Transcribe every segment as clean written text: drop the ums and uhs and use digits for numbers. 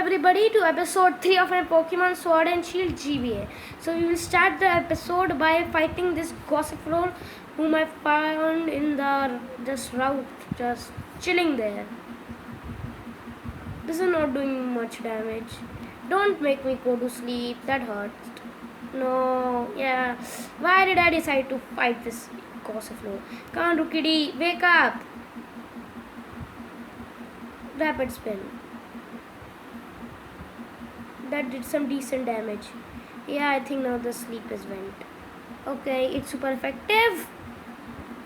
everybody to episode 3 of my Pokemon Sword and Shield GBA. So we will start the episode by fighting this Gossifleur whom I found in the route, just chilling there. This is not doing much damage. Don't make me go to sleep, that hurts. No, yeah. Why did I decide to fight this Gossifleur? Come on, Rookidee, wake up! Rapid spin. That did some decent damage. Yeah, I think now the sleep is went. Okay, it's super effective.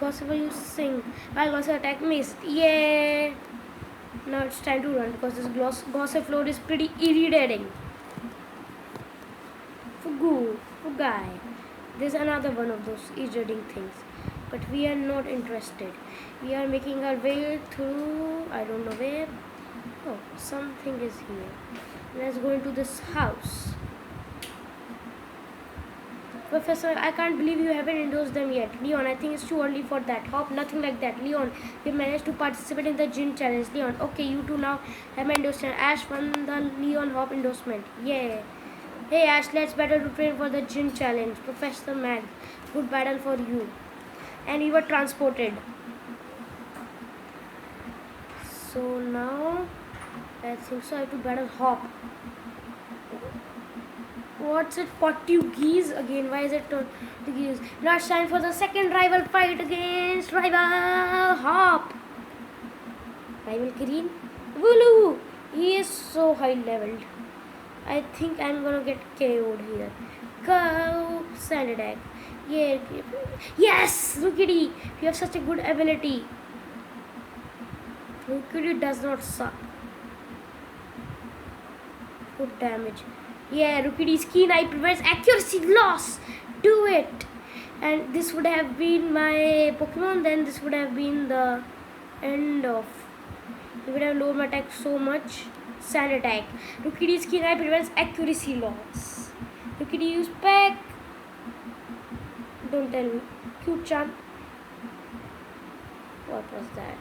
Gossifleur, you sing. While Gossifleur attack missed. Yeah. Now it's time to run because this Gossifleur is pretty irritating. Fugai. There's another one of those irritating things. But we are not interested. We are making our way through, I don't know where. Oh, something is here. Let's go into this house. Professor, I can't believe you haven't endorsed them yet. Leon, I think it's too early for that. Hop, nothing like that. Leon, you managed to participate in the gym challenge. Leon, okay, you two now have endorsed. Ash won the Leon Hop endorsement. Yeah. Hey Ash, let's battle to train for the gym challenge. Professor Mag, good battle for you. And we were transported. So now, I think so I have to battle Hop. What's it? Portuguese again? Why is it Portuguese? Now it's time for the second rival fight against rival Hop. Rival Green? Wooloo! He is so high leveled. I think I'm gonna get KO'd here. Go! Sand attack. Yeah. Yes! Rookidee! You have such a good ability. Rookidee does not suck. Good damage. Yeah, Rookidee's keen eye prevents accuracy loss. Do it. And this would have been my Pokemon. Then this would have been the end of. It would have lowered my attack so much. Sand attack. Rookidee's keen eye prevents accuracy loss. Rookidee use Peck. Don't tell me. Cute chant. What was that?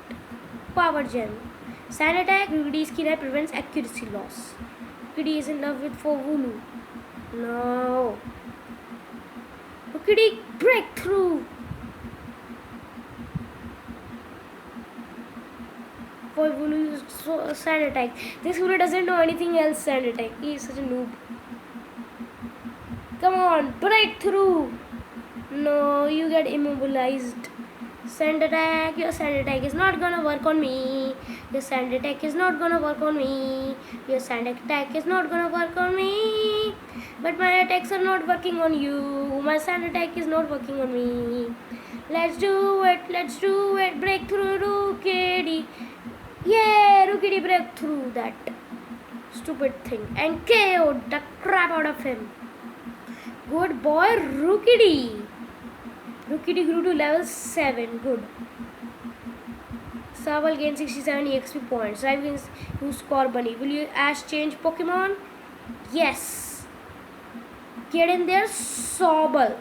Power Gem. Sand attack. Rookidee's keen eye prevents accuracy loss. Rookidee is in love with Wooloo. No. Rookidee breakthrough. Wooloo used sand attack. This Wooloo doesn't know anything else. Sand attack. He is such a noob. Come on, breakthrough. No, you get immobilized. Sand attack. Your sand attack is not gonna work on me. Your sand attack is not gonna work on me. Your sand attack is not gonna work on me. But my attacks are not working on you. My sand attack is not working on me. Let's do it. Let's do it. Breakthrough, Rookidee. Yeah, Rookidee breakthrough that stupid thing and KO'd the crap out of him. Good boy, Rookidee. Rookidee grew to level 7. Good. Sobble gained 67 EXP points. I will use Scorbunny. Will you Ash change Pokemon? Yes. Get in there, Sobble.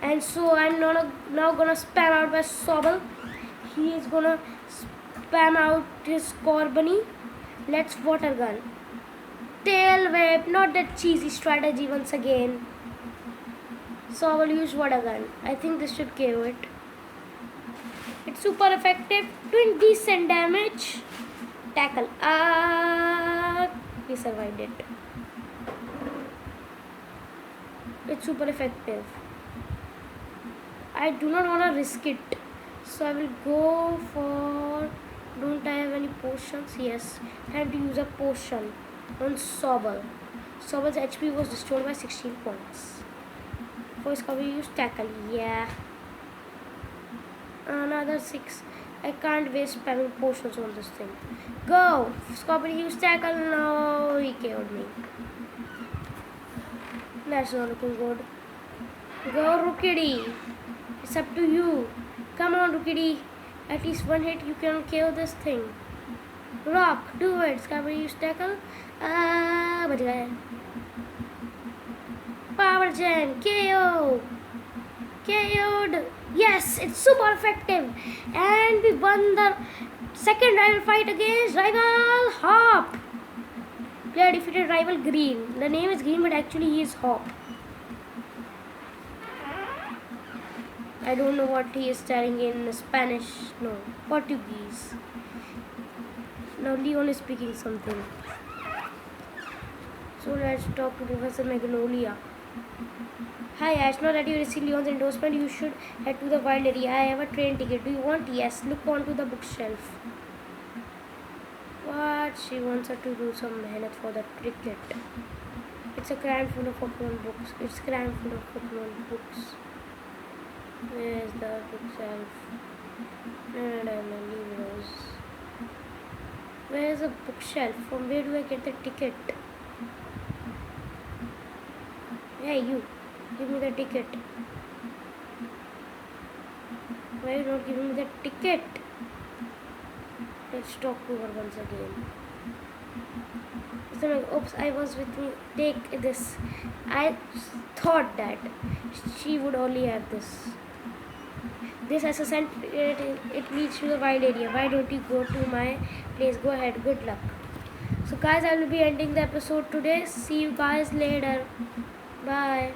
And so I'm now gonna spam out my Sobble. He is gonna spam out his Scorbunny. Let's Water Gun. Tail Whip. Not that cheesy strategy once again. So I will use Water Gun. I think this should KO it. It's super effective, doing decent damage. Tackle. We survived it. It's super effective. I do not want to risk it. So I will go for... Don't I have any potions? Yes. Time to use a potion on Sobble. Sobble's HP was restored by 16 points. First can we use Tackle? Yeah. Another 6. I can't waste spamming potions on this thing. Go! Scorbunny use Tackle. No, he KO'd me. That's not looking good. Go, Rookidee. It's up to you. Come on, Rookidee. At least one hit you can KO this thing. Rock, do it. Scorbunny use Tackle. But Power Gem, KO! KO'd! Yes, it's super effective! And we won the second rival fight against rival Hop! Player defeated rival Green. The name is Green, but actually he is Hop. I don't know what he is telling in Spanish. No, Portuguese. Now Leon is speaking something. So let's talk to Professor Magnolia. Hi Ash, now that you received Leon's endorsement, you should head to the wild area. I have a train ticket. Do you want? Yes. Look onto the bookshelf. What? She wants her to do some mehnat for the cricket. It's a cram full of Pokemon books. It's cram full of Pokemon books. Where's the bookshelf? Where is the bookshelf? From where do I get the ticket? Hey, you. Give me the ticket. Why are you not giving me the ticket? Let's talk to her once again. So like, oops, I was with me. Take this. I thought that she would only have this. This assistant, it leads to the wild area. Why don't you go to my place? Go ahead. Good luck. So guys, I will be ending the episode today. See you guys later. Bye.